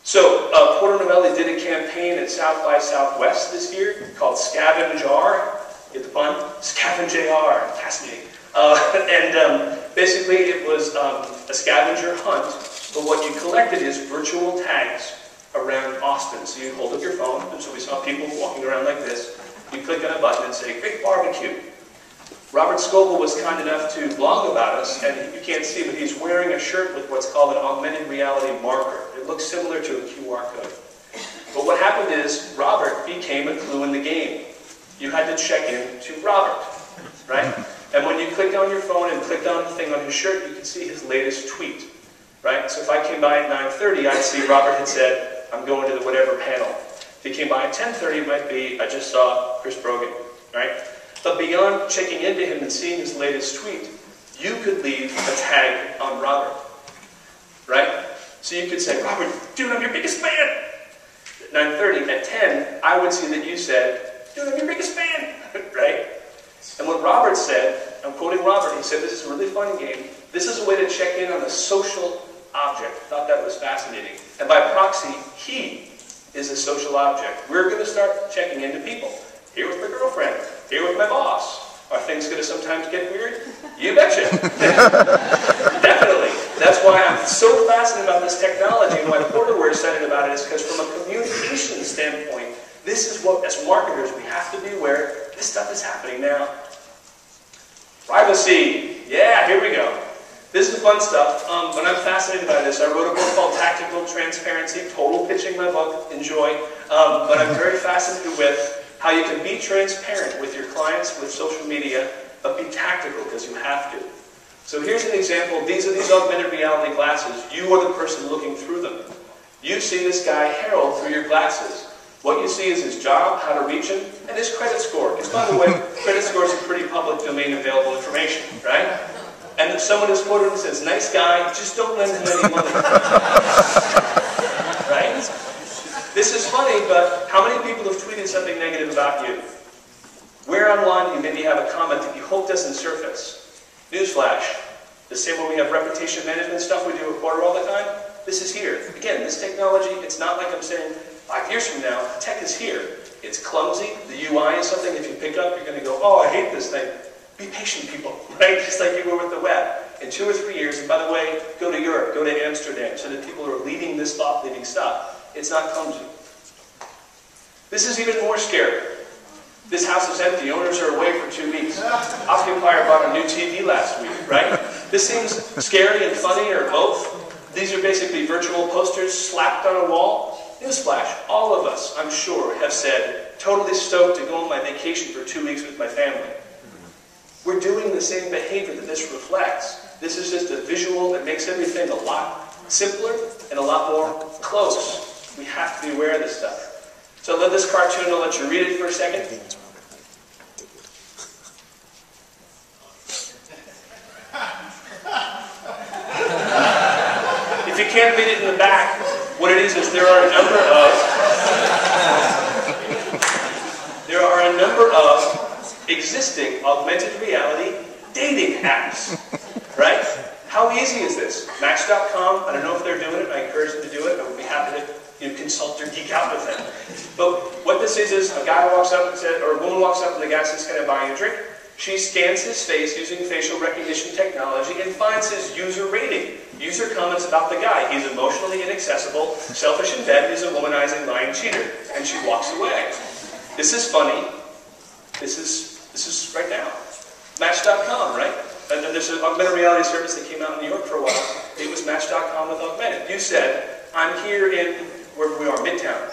So Porter Novelli did a campaign at South by Southwest this year called Scavenger. Get the pun? Scavenger. Fascinating. Basically it was a scavenger hunt, but what you collected is virtual tags around Austin. So you hold up your phone, and so we saw people walking around like this. You click on a button and say, "Great barbecue." Robert Scoble was kind enough to blog about us, and you can't see, but he's wearing a shirt with what's called an augmented reality marker. It looks similar to a QR code. But what happened is, Robert became a clue in the game. You had to check in to Robert, right? And when you clicked on your phone and clicked on the thing on his shirt, you could see his latest tweet, right? So if I came by at 9:30, I'd see Robert had said, "I'm going to the whatever panel." If he came by at 10:30, it might be, "I just saw Chris Brogan," right? But beyond checking into him and seeing his latest tweet, you could leave a tag on Robert, right? So you could say, "Robert, dude, I'm your biggest fan." At 9:30, at 10, I would see that you said, "Dude, I'm your biggest fan," right? And what Robert said, I'm quoting Robert, he said, "This is a really fun game. This is a way to check in on a social object." I thought that was fascinating. And by proxy, he is a social object. We're going to start checking into people. Here with my girlfriend. Here with my boss. Are things going to sometimes get weird? You betcha. Definitely. That's why I'm so fascinated about this technology, and why Porter were excited about it is because from a communication standpoint, this is what, as marketers, we have to be aware this stuff is happening now. Privacy. Yeah, here we go. This is the fun stuff. But I'm fascinated by this. I wrote a book called Tactical Transparency. Total pitching my book. Enjoy. But I'm very fascinated with how you can be transparent with your clients with social media, but be tactical because you have to. So here's an example. These are these augmented reality glasses. You are the person looking through them. You see this guy, Harold, through your glasses. What you see is his job, how to reach him, and his credit score. Because, by the way, credit scores are pretty public domain available information, right? And if someone is quoted and says, "Nice guy, just don't lend him any money." Right? This is funny, but how many people have tweeted something negative about you? Where online do you maybe have a comment that you hope doesn't surface? Newsflash. The same way we have reputation management stuff we do at Porter all the time, this is here. Again, this technology, it's not like I'm saying 5 years from now, the tech is here. It's clumsy. The UI is something if you pick up, you're going to go, "Oh, I hate this thing." Be patient, people, right? Just like you were with the web. In 2 or 3 years, and by the way, go to Europe, go to Amsterdam, so that people are leading this thought-leading stuff. It's not clumsy. This is even more scary. This house is empty. Owners are away for 2 weeks. Occupier bought a new TV last week, right? This seems scary and funny, or both. These are basically virtual posters slapped on a wall. Newsflash, all of us, I'm sure, have said, "Totally stoked to go on my vacation for 2 weeks with my family." We're doing the same behavior that this reflects. This is just a visual that makes everything a lot simpler and a lot more close. We have to be aware of this stuff. So I love this cartoon. I'll let you read it for a second. If you can't read it in the back, what it is there are a number of existing augmented reality dating apps, right? How easy is this? Match.com, I don't know if they're doing it. I encourage them to do it. I would be happy to consult or geek out with them. But what this is a guy walks up and says, or a woman walks up and the guy says, "Can I buy you a drink?" She scans his face using facial recognition technology and finds his user rating. User comments about the guy. He's emotionally inaccessible, selfish in bed, he's a womanizing, lying cheater. And she walks away. This is funny. This is right now. Match.com, right? And then there's an augmented reality service that came out in New York for a while. It was Match.com with augmented. You said, "I'm here in, wherever we are, Midtown,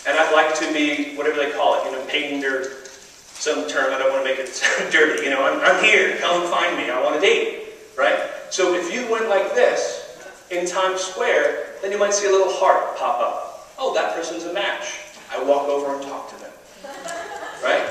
and I'd like to be," whatever they call it, pained or some term, I don't want to make it dirty, I'm here, come find me, I want to date, right? So if you went like this in Times Square, then you might see a little heart pop up. Oh, that person's a match. I walk over and talk to them, right?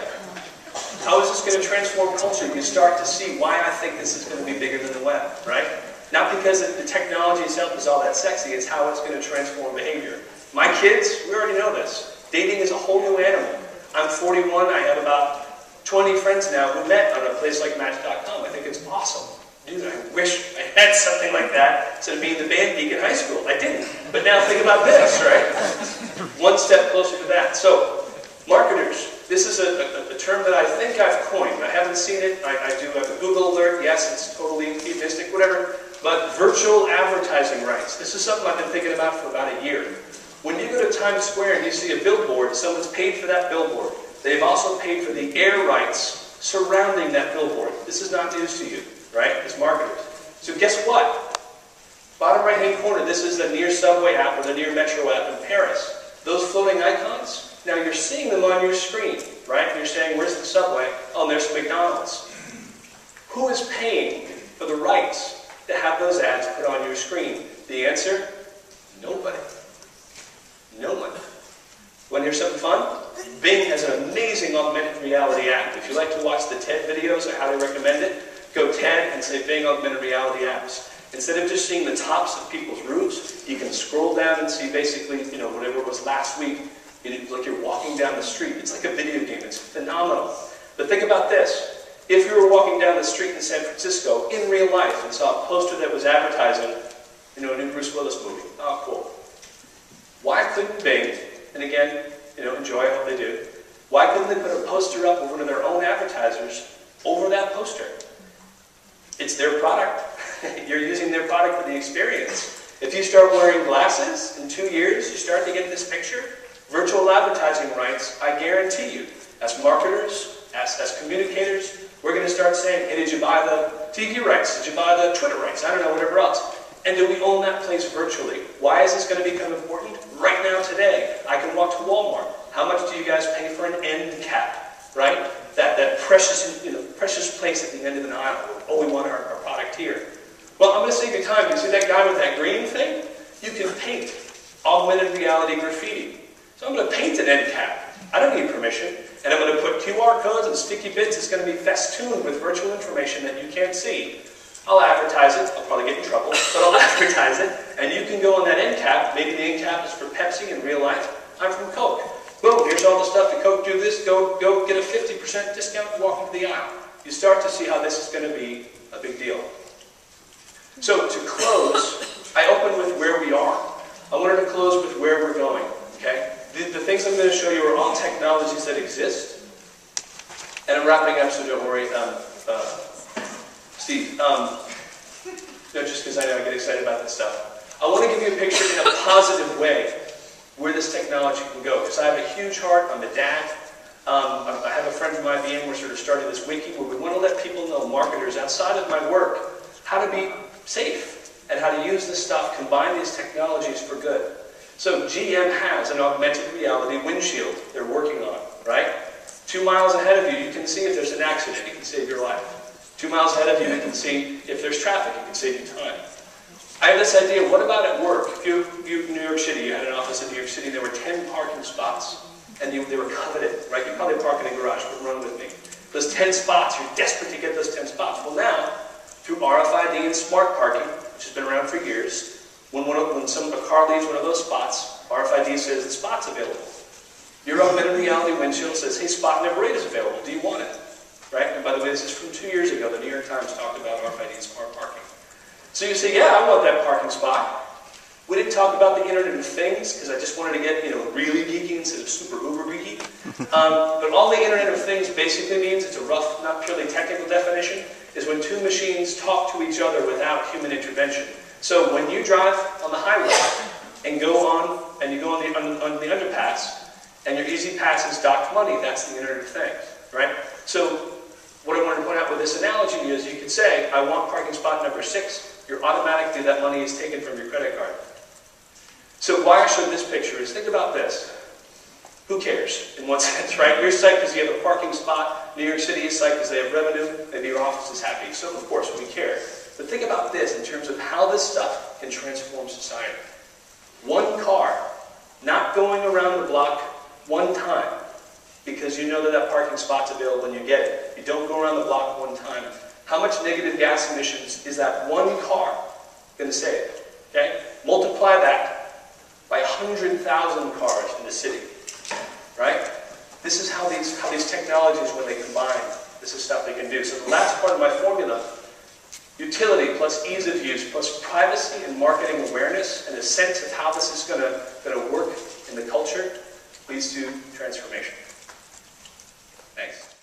How is this going to transform culture? You start to see why I think this is going to be bigger than the web, right? Not because the technology itself is all that sexy, it's how it's going to transform behavior. My kids, we already know this. Dating is a whole new animal. I'm 41, I have about 20 friends now who met on a place like Match.com. I think it's awesome. Dude, I wish I had something like that instead of being the band geek in high school. I didn't. But now think about this, right? One step closer to that. So, marketers, this is a term that I think I've coined. I haven't seen it. I do have a Google alert. Yes, it's totally euphemistic, whatever. But virtual advertising rights. This is something I've been thinking about for about a year. When you go to Times Square and you see a billboard, someone's paid for that billboard. They've also paid for the air rights surrounding that billboard. This is not news to you, right, as marketers. So guess what? Bottom right-hand corner, this is the Near Subway app or the Near Metro app in Paris. Those floating icons, now you're seeing them on your screen, right? You're saying, where's the subway? Oh, there's McDonald's. Who is paying for the rights to have those ads put on your screen? The answer? Nobody. No one. Want to hear something fun? Bing has an amazing augmented reality app. If you like to watch the TED videos, I highly recommend it. Go TED and say Bing augmented reality apps. Instead of just seeing the tops of people's roofs, you can scroll down and see basically, whatever it was last week. It's like you're walking down the street. It's like a video game. It's phenomenal. But think about this. If you were walking down the street in San Francisco in real life and saw a poster that was advertising, a new Bruce Willis movie. Oh, cool. Why couldn't Bing, and again, enjoy, I hope they do, why couldn't they put a poster up of one of their own advertisers over that poster? It's their product. You're using their product for the experience. If you start wearing glasses, in 2 years, you start to get this picture. Virtual advertising rights, I guarantee you, as marketers, as communicators, we're going to start saying, hey, did you buy the TV rights? Did you buy the Twitter rights? I don't know, whatever else. And do we own that place virtually? Why is this going to become important? Right now, today, I can walk to Walmart. How much do you guys pay for an end cap, right? That precious, precious place at the end of the aisle. Oh, we want our product here. Well, I'm going to save you time. You see that guy with that green thing? You can paint augmented reality graffiti. So I'm going to paint an end cap. I don't need permission. And I'm going to put QR codes and sticky bits. It's going to be festooned with virtual information that you can't see. I'll advertise it. I'll probably get in trouble, but I'll advertise it. And you can go on that end cap. Maybe the end cap is for Pepsi in real life. I'm from Coke. Boom, here's all the stuff that Coke do this. Go get a 50% discount and walk into the aisle. You start to see how this is going to be a big deal. So to close, I opened with where we are. I wanted to close with where we're going. Okay? The things I'm going to show you are all technologies that exist. And I'm wrapping up, so don't worry. Steve, just because I know I get excited about this stuff. I want to give you a picture in a positive way where this technology can go. Because I have a huge heart. I'm a dad. I have a friend from IBM. We're sort of starting this wiki where we want to let people know, marketers outside of my work, how to be safe and how to use this stuff, combine these technologies for good. So GM has an augmented reality windshield they're working on, right? 2 miles ahead of you, you can see if there's an accident. You can save your life. 2 miles ahead of you, you can see if there's traffic. You can save you time. I have this idea, what about at work? If you in New York City, you had an office in New York City, there were 10 parking spots, and they were coveted, right? You probably park in a garage, but run with me. Those 10 spots, you're desperate to get those 10 spots. Well now, through RFID and smart parking, which has been around for years, when a car leaves one of those spots, RFID says the spot's available. Your augmented reality windshield says, hey, spot number 8 is available. Do you want it? Right? And by the way, this is from 2 years ago. The New York Times talked about RFID and smart parking. So you say, yeah, I want that parking spot. We didn't talk about the Internet of Things because I just wanted to get really geeky instead of super uber geeky. But all the Internet of Things basically means, it's a rough, not purely technical definition, is when two machines talk to each other without human intervention. So when you drive on the highway and you go on the underpass and your Easy Pass is docked money, that's the Internet of Things, right? So what I wanted to point out with this analogy is you could say, I want parking spot number 6, you're automatically, that money is taken from your credit card. So why I showed this picture is, think about this. Who cares, in one sense, right? You're psyched because you have a parking spot. New York City is psyched because they have revenue. Maybe your office is happy. So, of course, we care. But think about this in terms of how this stuff can transform society. One car, not going around the block one time, because you know that parking spot's available and you get it. You don't go around the block one time. How much negative gas emissions is that one car going to save? Okay? Multiply that by 100,000 cars in the city. Right? This is how these technologies, when they combine, this is stuff they can do. So the last part of my formula, you Utility plus ease of use plus privacy and marketing awareness and a sense of how this is going to work in the culture leads to transformation. Thanks.